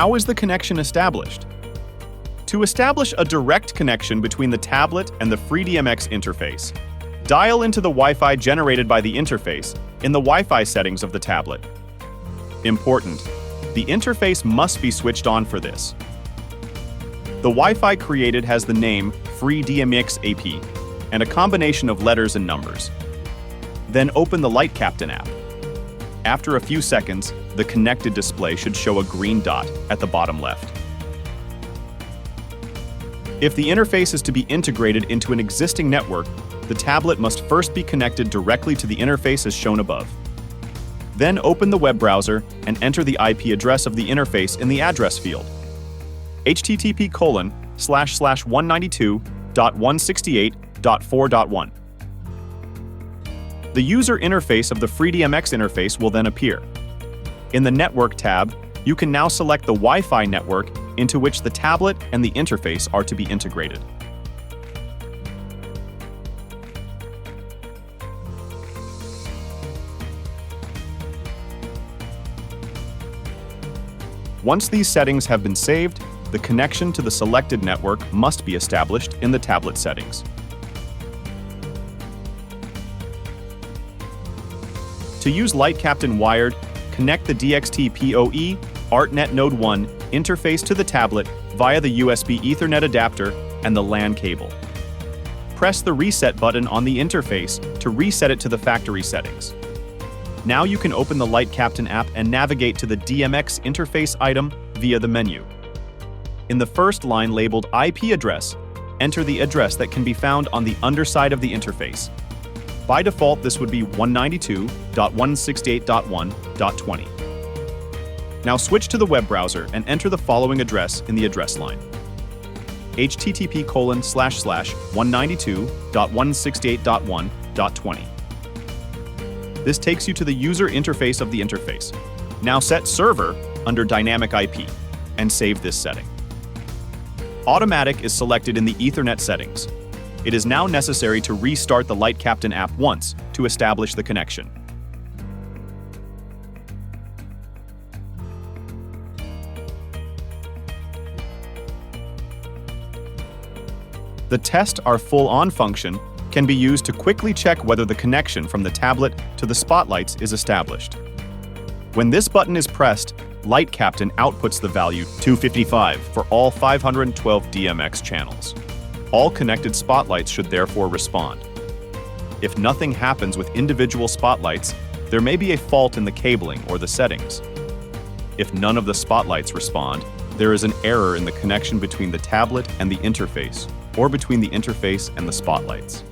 How is the connection established? To establish a direct connection between the tablet and the FreeDMX interface, dial into the Wi-Fi generated by the interface in the Wi-Fi settings of the tablet. Important: the interface must be switched on for this. The Wi-Fi created has the name FreeDMX AP and a combination of letters and numbers. Then open the Light Captain app. After a few seconds, the connected display should show a green dot at the bottom left. If the interface is to be integrated into an existing network, the tablet must first be connected directly to the interface as shown above. Then open the web browser and enter the IP address of the interface in the address field: http://192.168.4.1. The user interface of the FreeDMX interface will then appear. In the Network tab, you can now select the Wi-Fi network into which the tablet and the interface are to be integrated. Once these settings have been saved, the connection to the selected network must be established in the tablet settings. To use Light Captain wired, connect the DXT-PoE ArtNet Node 1 interface to the tablet via the USB Ethernet adapter and the LAN cable. Press the Reset button on the interface to reset it to the factory settings. Now you can open the Light Captain app and navigate to the DMX interface item via the menu. In the first line labeled IP address, enter the address that can be found on the underside of the interface. By default, this would be 192.168.1.20. Now switch to the web browser and enter the following address in the address line: http://192.168.1.20. This takes you to the user interface of the interface. Now set Server under Dynamic IP and save this setting. Automatic is selected in the Ethernet settings. It is now necessary to restart the Light Captain app once to establish the connection. The Test Our Full On function can be used to quickly check whether the connection from the tablet to the spotlights is established. When this button is pressed, Light Captain outputs the value 255 for all 512 DMX channels. All connected spotlights should therefore respond. If nothing happens with individual spotlights, there may be a fault in the cabling or the settings. If none of the spotlights respond, there is an error in the connection between the tablet and the interface, or between the interface and the spotlights.